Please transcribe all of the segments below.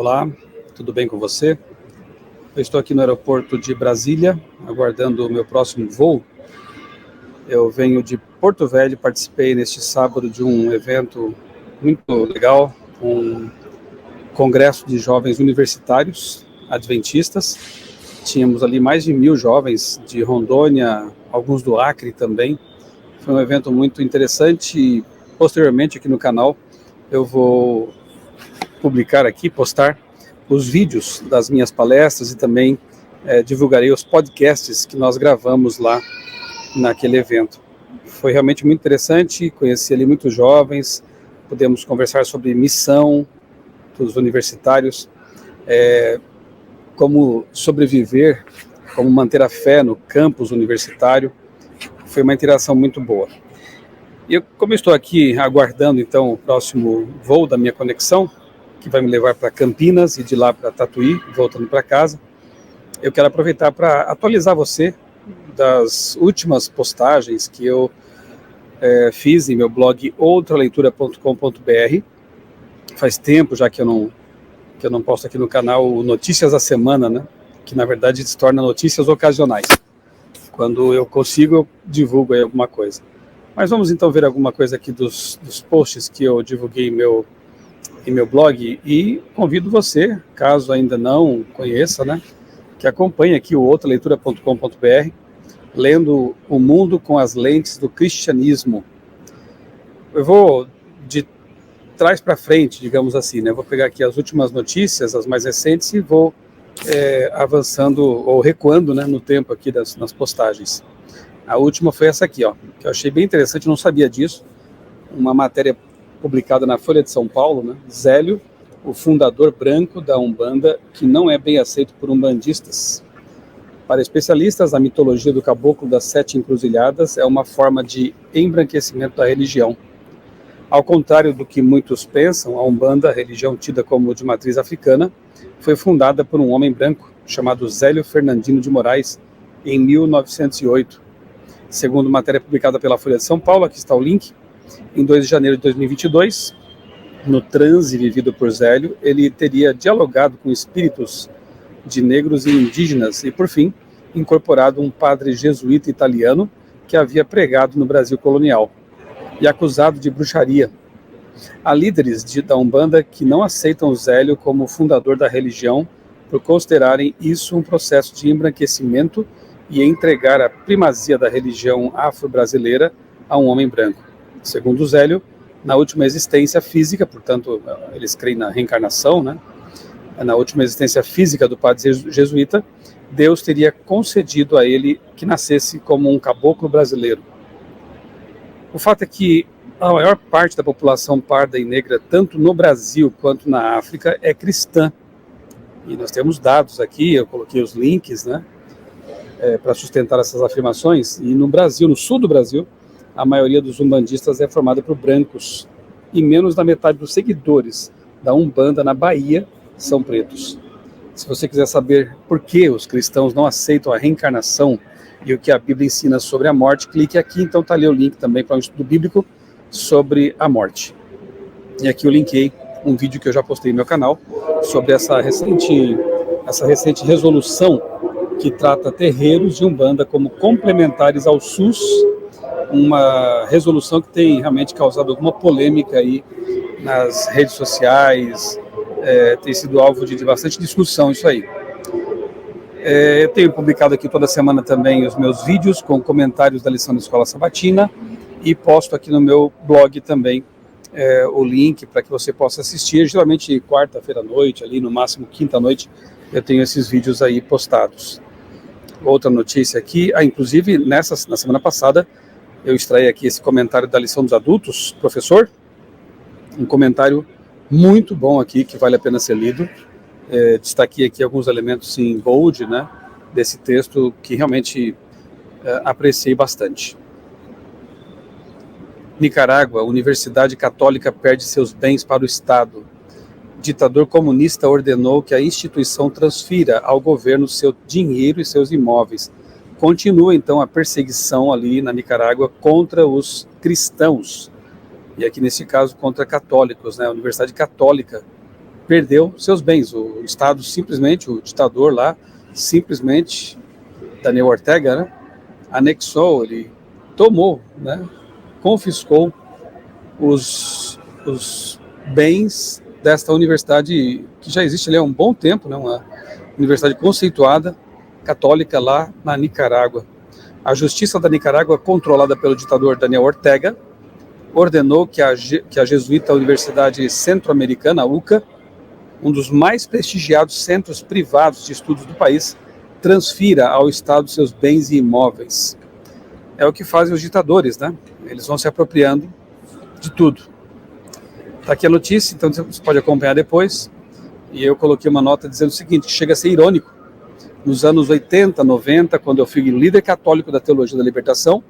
Olá, tudo bem com você? Eu estou aqui no aeroporto de Brasília, aguardando o meu próximo voo. Eu venho de Porto Velho, participei neste sábado de um evento muito legal, um congresso de jovens universitários adventistas. Tínhamos ali mais de 1.000 jovens de Rondônia, alguns do Acre também. Foi um evento muito interessante e posteriormente aqui no canal eu vou publicar aqui, postar os vídeos das minhas palestras e também divulgarei os podcasts que nós gravamos lá naquele evento. Foi realmente muito interessante, conheci ali muitos jovens, pudemos conversar sobre missão dos universitários, como sobreviver, como manter a fé no campus universitário. Foi uma interação muito boa. E como eu estou aqui aguardando então o próximo voo da minha conexão, que vai me levar para Campinas e de lá para Tatuí, voltando para casa, eu quero aproveitar para atualizar você das últimas postagens que eu fiz em meu blog outraleitura.com.br. Faz tempo já que eu não posto aqui no canal Notícias da Semana, né? Que na verdade se torna notícias ocasionais. Quando eu consigo, eu divulgo aí alguma coisa. Mas vamos então ver alguma coisa aqui dos posts que eu divulguei em meu blog, e convido você, caso ainda não conheça, né, que acompanhe aqui o outraleitura.com.br, lendo O Mundo com as Lentes do Cristianismo. Eu vou de trás para frente, digamos assim, né? Vou pegar aqui as últimas notícias, as mais recentes, e vou avançando ou recuando, né, no tempo aqui nas postagens. A última foi essa aqui, ó, que eu achei bem interessante, não sabia disso, uma matéria publicada na Folha de São Paulo, né? Zélio, o fundador branco da Umbanda, que não é bem aceito por umbandistas. Para especialistas, a mitologia do caboclo das 7 encruzilhadas é uma forma de embranquecimento da religião. Ao contrário do que muitos pensam, a Umbanda, religião tida como de matriz africana, foi fundada por um homem branco chamado Zélio Fernandino de Moraes em 1908. Segundo matéria publicada pela Folha de São Paulo, aqui está o link, em 2 de janeiro de 2022, no transe vivido por Zélio, ele teria dialogado com espíritos de negros e indígenas e, por fim, incorporado um padre jesuíta italiano que havia pregado no Brasil colonial e acusado de bruxaria. Há líderes da Umbanda que não aceitam Zélio como fundador da religião por considerarem isso um processo de embranquecimento e entregar a primazia da religião afro-brasileira a um homem branco. Segundo Zélio, na última existência física, portanto, eles creem na reencarnação, né? Na última existência física do padre jesuíta, Deus teria concedido a ele que nascesse como um caboclo brasileiro. O fato é que a maior parte da população parda e negra, tanto no Brasil quanto na África, é cristã. E nós temos dados aqui, eu coloquei os links, né, para sustentar essas afirmações. E no Brasil, no sul do Brasil, a maioria dos umbandistas é formada por brancos, e menos da metade dos seguidores da Umbanda na Bahia são pretos. Se você quiser saber por que os cristãos não aceitam a reencarnação e o que a Bíblia ensina sobre a morte, clique aqui, então está ali o link também para um estudo bíblico sobre a morte. E aqui eu linkei um vídeo que eu já postei no meu canal sobre essa recente resolução que trata terreiros de Umbanda como complementares ao SUS, uma resolução que tem realmente causado alguma polêmica aí nas redes sociais, tem sido alvo de bastante discussão isso aí. Eu tenho publicado aqui toda semana também os meus vídeos com comentários da lição da Escola Sabatina e posto aqui no meu blog também o link para que você possa assistir. Geralmente quarta-feira à noite, ali no máximo quinta-noite, eu tenho esses vídeos aí postados. Outra notícia aqui, inclusive na semana passada, eu extraí aqui esse comentário da lição dos adultos, professor, um comentário muito bom aqui, que vale a pena ser lido. Destaquei aqui alguns elementos em bold, né, desse texto que realmente apreciei bastante. Nicarágua, Universidade Católica perde seus bens para o Estado. Ditador comunista ordenou que a instituição transfira ao governo seu dinheiro e seus imóveis. Continua, então, a perseguição ali na Nicarágua contra os cristãos. E aqui, nesse caso, contra católicos, né? A Universidade Católica perdeu seus bens. O Estado simplesmente, o ditador lá, simplesmente, Daniel Ortega, né, anexou, ele tomou, né, confiscou os bens desta universidade que já existe ali há um bom tempo, né, uma universidade conceituada, católica lá na Nicarágua. A justiça da Nicarágua, controlada pelo ditador Daniel Ortega, ordenou que a jesuíta Universidade Centro-Americana, a UCA, um dos mais prestigiados centros privados de estudos do país, transfira ao Estado seus bens e imóveis. É o que fazem os ditadores, né? Eles vão se apropriando de tudo. Está aqui a notícia, então você pode acompanhar depois. E eu coloquei uma nota dizendo o seguinte, que chega a ser irônico. Nos anos 80, 90, quando eu fui líder católico da Teologia da Libertação,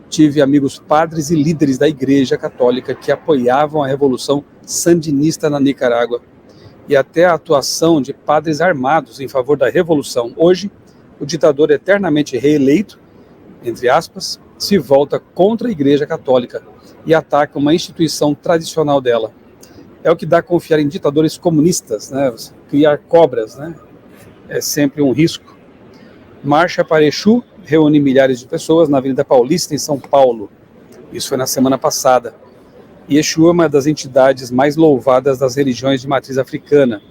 tive amigos padres e líderes da Igreja Católica que apoiavam a Revolução Sandinista na Nicarágua e até a atuação de padres armados em favor da Revolução. Hoje, o ditador eternamente reeleito, entre aspas, se volta contra a Igreja Católica e ataca uma instituição tradicional dela. É o que dá a confiar em ditadores comunistas, né? Criar cobras, né? É sempre um risco. Marcha para Exu reúne milhares de pessoas na Avenida Paulista, em São Paulo. Isso foi na semana passada. E Exu é uma das entidades mais louvadas das religiões de matriz africana.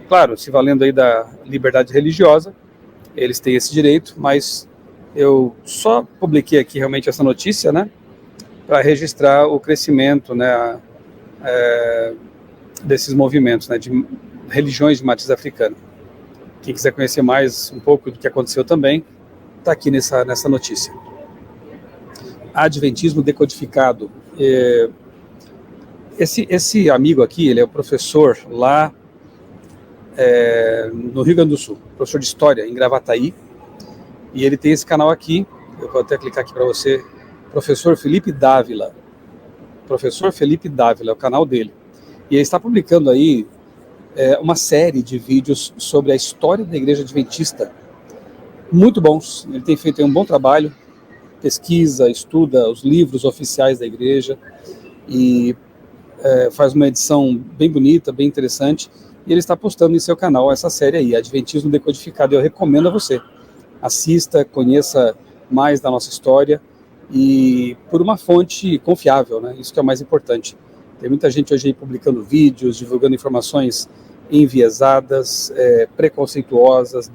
Claro, se valendo aí da liberdade religiosa, eles têm esse direito, mas eu só publiquei aqui realmente essa notícia, né, para registrar o crescimento, né, desses movimentos, né, de religiões de matriz africana. Quem quiser conhecer mais um pouco do que aconteceu também, está aqui nessa notícia. Adventismo decodificado. Esse amigo aqui, ele é o professor lá no Rio Grande do Sul, professor de História em Gravataí, e ele tem esse canal aqui, eu vou até clicar aqui para você, Professor Felipe Dávila. Professor Felipe Dávila, é o canal dele. E ele está publicando aí uma série de vídeos sobre a história da Igreja Adventista, muito bons. Ele tem feito um bom trabalho, pesquisa, estuda os livros oficiais da Igreja e faz uma edição bem bonita, bem interessante, e ele está postando em seu canal essa série aí, Adventismo Decodificado. Eu recomendo a você, assista, conheça mais da nossa história e por uma fonte confiável, né? Isso que é o mais importante. Tem muita gente hoje aí publicando vídeos, divulgando informações enviesadas, preconceituosas,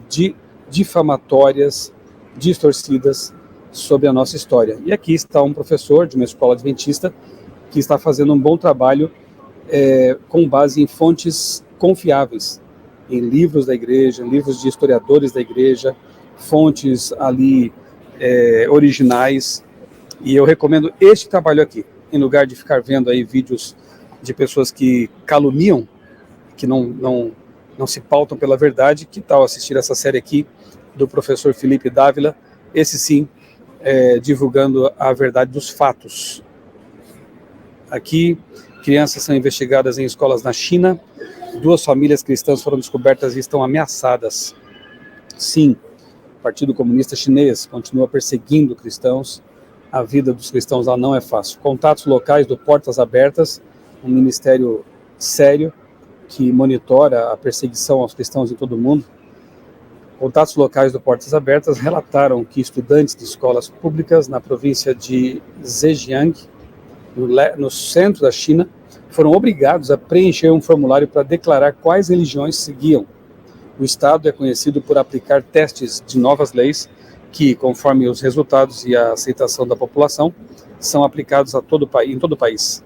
difamatórias, distorcidas sobre a nossa história. E aqui está um professor de uma escola adventista que está fazendo um bom trabalho com base em fontes confiáveis, em livros da igreja, em livros de historiadores da igreja, fontes ali originais. E eu recomendo este trabalho aqui, em lugar de ficar vendo aí vídeos de pessoas que caluniam, que não se pautam pela verdade. Que tal assistir essa série aqui do professor Felipe Dávila, esse sim, divulgando a verdade dos fatos. Aqui, crianças são investigadas em escolas na China, 2 famílias cristãs foram descobertas e estão ameaçadas. Sim, o Partido Comunista Chinês continua perseguindo cristãos, a vida dos cristãos lá não é fácil. Contatos locais do Portas Abertas, um ministério sério que monitora a perseguição aos cristãos em todo o mundo. Contatos locais do Portas Abertas relataram que estudantes de escolas públicas na província de Zhejiang, no centro da China, foram obrigados a preencher um formulário para declarar quais religiões seguiam. O Estado é conhecido por aplicar testes de novas leis que, conforme os resultados e a aceitação da população, são aplicados em todo o país.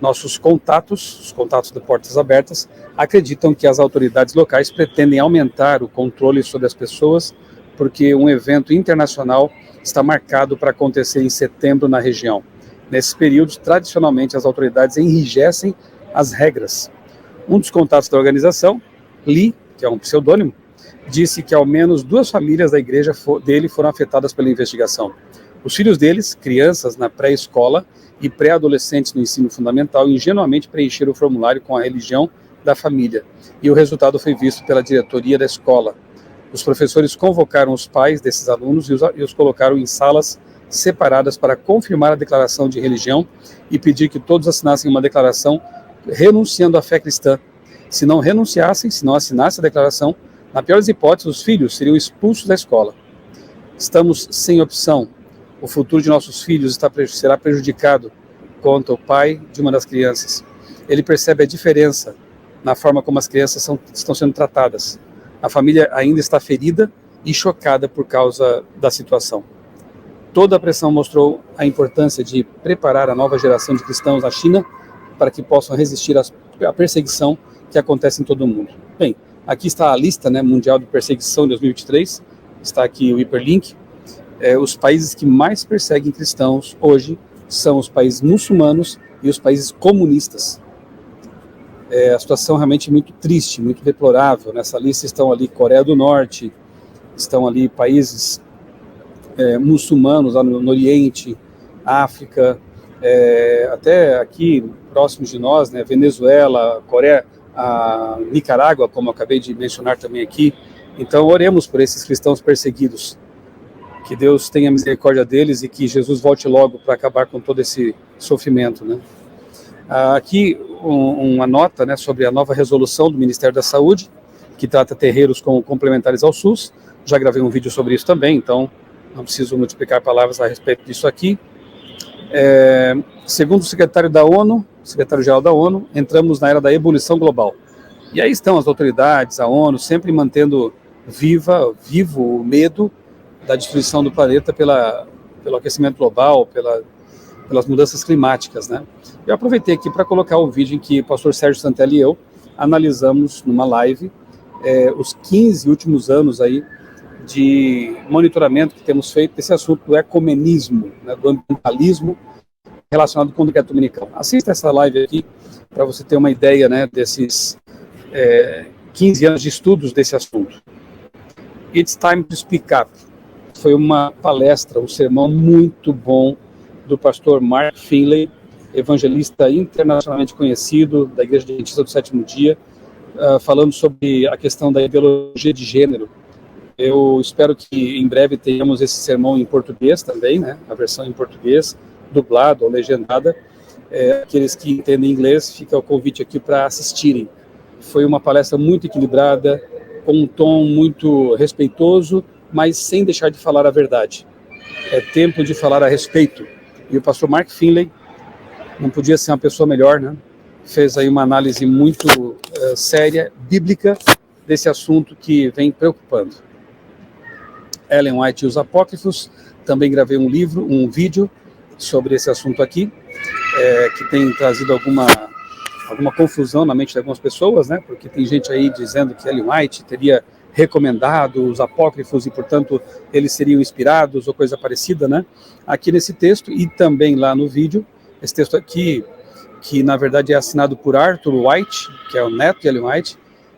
Nossos contatos, os contatos de Portas Abertas, acreditam que as autoridades locais pretendem aumentar o controle sobre as pessoas, porque um evento internacional está marcado para acontecer em setembro na região. Nesses períodos, tradicionalmente, as autoridades enrijecem as regras. Um dos contatos da organização, Li, que é um pseudônimo, disse que ao menos 2 famílias da igreja dele foram afetadas pela investigação. Os filhos deles, crianças na pré-escola e pré-adolescentes no ensino fundamental, ingenuamente preencheram o formulário com a religião da família, e o resultado foi visto pela diretoria da escola. Os professores convocaram os pais desses alunos e os colocaram em salas separadas para confirmar a declaração de religião e pedir que todos assinassem uma declaração renunciando à fé cristã. Se não renunciassem, se não assinassem a declaração, na pior das hipóteses, os filhos seriam expulsos da escola. Estamos sem opção. O futuro de nossos filhos será prejudicado contra o pai de uma das crianças. Ele percebe a diferença na forma como as crianças estão sendo tratadas. A família ainda está ferida e chocada por causa da situação. Toda a pressão mostrou a importância de preparar a nova geração de cristãos na China para que possam resistir à perseguição que acontece em todo o mundo. Bem, aqui está a lista, né, mundial de perseguição de 2023, está aqui o hiperlink. Os países que mais perseguem cristãos hoje são os países muçulmanos e os países comunistas. A situação realmente muito triste, muito deplorável. Nessa lista estão ali Coreia do Norte, estão ali países muçulmanos lá no Oriente, África, até aqui próximos de nós, né, Venezuela, Coreia, a Nicarágua, como eu acabei de mencionar também aqui. Então oremos por esses cristãos perseguidos, que Deus tenha misericórdia deles e que Jesus volte logo para acabar com todo esse sofrimento, né? Aqui uma nota, né, sobre a nova resolução do Ministério da Saúde, que trata terreiros como complementares ao SUS. Já gravei um vídeo sobre isso também, então não preciso multiplicar palavras a respeito disso aqui. Segundo o secretário-geral da ONU, entramos na era da ebulição global. E aí estão as autoridades, a ONU, sempre mantendo vivo o medo da destruição do planeta pelo aquecimento global, pelas mudanças climáticas, né? Eu aproveitei aqui para colocar o vídeo em que o pastor Sérgio Santelli e eu analisamos numa live os 15 últimos anos aí de monitoramento que temos feito desse assunto do ecumenismo, né, do ambientalismo relacionado com o decreto dominical. Assista essa live aqui para você ter uma ideia, né, desses 15 anos de estudos desse assunto. It's Time to Speak Up. Foi uma palestra, um sermão muito bom do pastor Mark Finley, evangelista internacionalmente conhecido da Igreja Adventista do Sétimo Dia, falando sobre a questão da ideologia de gênero. Eu espero que em breve tenhamos esse sermão em português também, né? A versão em português, dublado ou legendada. Aqueles que entendem inglês, fica o convite aqui para assistirem. Foi uma palestra muito equilibrada, com um tom muito respeitoso, mas sem deixar de falar a verdade. É tempo de falar a respeito. E o pastor Mark Finley não podia ser uma pessoa melhor, né? Fez aí uma análise muito séria, bíblica, desse assunto que vem preocupando. Ellen White e os Apócrifos, também gravei um vídeo sobre esse assunto aqui, que tem trazido alguma confusão na mente de algumas pessoas, né? Porque tem gente aí dizendo que Ellen White teria recomendado os apócrifos e, portanto, eles seriam inspirados ou coisa parecida, né? Aqui nesse texto e também lá no vídeo, esse texto aqui, que na verdade é assinado por Arthur White, que é o neto de Ellen White,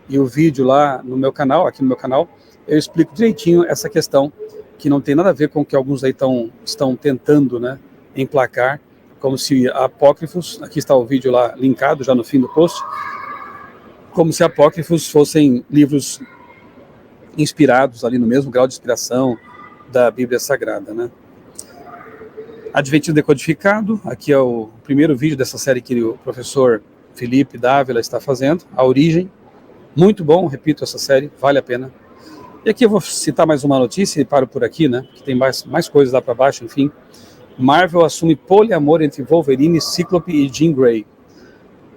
e o vídeo lá no meu canal, aqui no meu canal, eu explico direitinho essa questão, que não tem nada a ver com o que alguns aí estão tentando, né, emplacar, como se apócrifos, aqui está o vídeo lá linkado já no fim do post, como se apócrifos fossem livros inspirados ali no mesmo grau de inspiração da Bíblia Sagrada, né? Adventismo Decodificado, aqui é o primeiro vídeo dessa série que o professor Felipe Dávila está fazendo, A Origem, muito bom, repito, essa série, vale a pena. E aqui eu vou citar mais uma notícia e paro por aqui, né, que tem mais coisas lá para baixo, enfim. Marvel assume poliamor entre Wolverine, Cíclope e Jean Grey.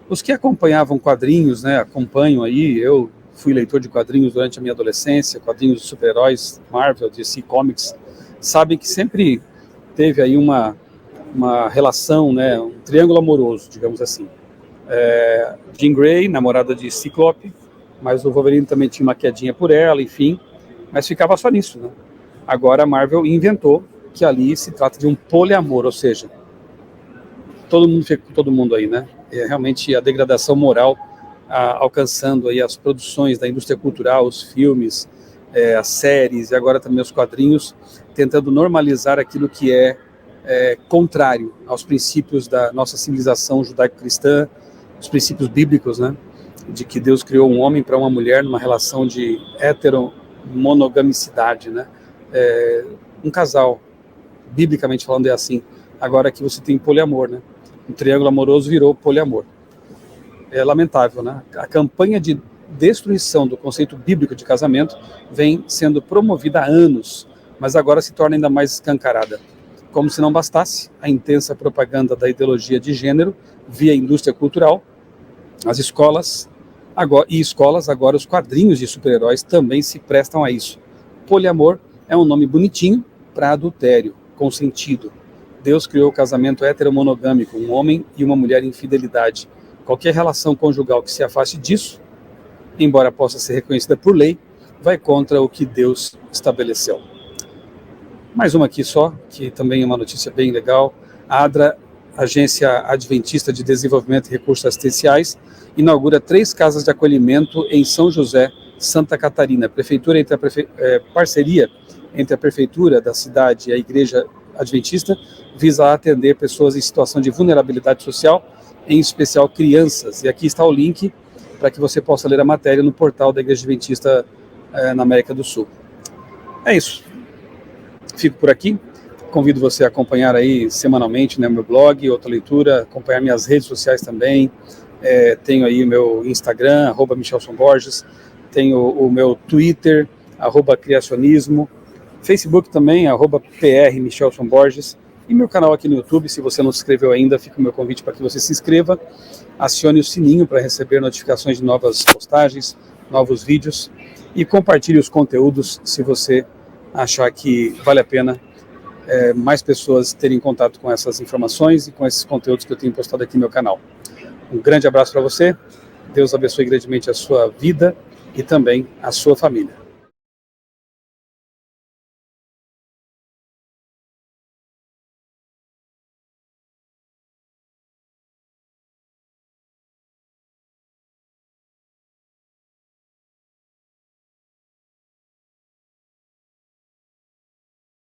Os que acompanhavam quadrinhos, né, acompanham aí, eu fui leitor de quadrinhos durante a minha adolescência, quadrinhos de super-heróis, Marvel, DC Comics, sabem que sempre teve aí uma relação, né, um triângulo amoroso, digamos assim. Jean Grey, namorada de Cíclope, mas o Wolverine também tinha uma quedinha por ela, enfim, mas ficava só nisso, né? Agora a Marvel inventou que ali se trata de um poliamor, ou seja, todo mundo fica com todo mundo aí, né? É realmente a degradação moral alcançando aí as produções da indústria cultural, os filmes, as séries e agora também os quadrinhos, tentando normalizar aquilo que é contrário aos princípios da nossa civilização judaico-cristã, os princípios bíblicos, né? De que Deus criou um homem para uma mulher numa relação de heteromonogamicidade, né? Um casal, biblicamente falando, é assim. Agora aqui você tem poliamor, né? Um triângulo amoroso virou poliamor. É lamentável, né? A campanha de destruição do conceito bíblico de casamento vem sendo promovida há anos, mas agora se torna ainda mais escancarada. Como se não bastasse a intensa propaganda da ideologia de gênero via indústria cultural, as escolas agora os quadrinhos de super-heróis também se prestam a isso. Poliamor é um nome bonitinho para adultério, consentido. Deus criou o casamento heteromonogâmico, um homem e uma mulher em fidelidade. Qualquer relação conjugal que se afaste disso, embora possa ser reconhecida por lei, vai contra o que Deus estabeleceu. Mais uma aqui só, que também é uma notícia bem legal. A ADRA, Agência Adventista de Desenvolvimento e Recursos Assistenciais, inaugura 3 casas de acolhimento em São José, Santa Catarina. Parceria entre a Prefeitura da cidade e a Igreja Adventista visa atender pessoas em situação de vulnerabilidade social, em especial crianças. E aqui está o link para que você possa ler a matéria no portal da Igreja Adventista na América do Sul. É isso. Fico por aqui. Convido você a acompanhar aí semanalmente, né, meu blog, outra leitura, acompanhar minhas redes sociais também. Tenho aí o meu Instagram, @MichelSonBorges, tenho o meu Twitter, @criacionismo, Facebook também, @PRMichelSonBorges, e meu canal aqui no YouTube. Se você não se inscreveu ainda, fica o meu convite para que você se inscreva, acione o sininho para receber notificações de novas postagens, novos vídeos, e compartilhe os conteúdos se você achar que vale a pena mais pessoas terem contato com essas informações e com esses conteúdos que eu tenho postado aqui no meu canal. Um grande abraço para você, Deus abençoe grandemente a sua vida e também a sua família.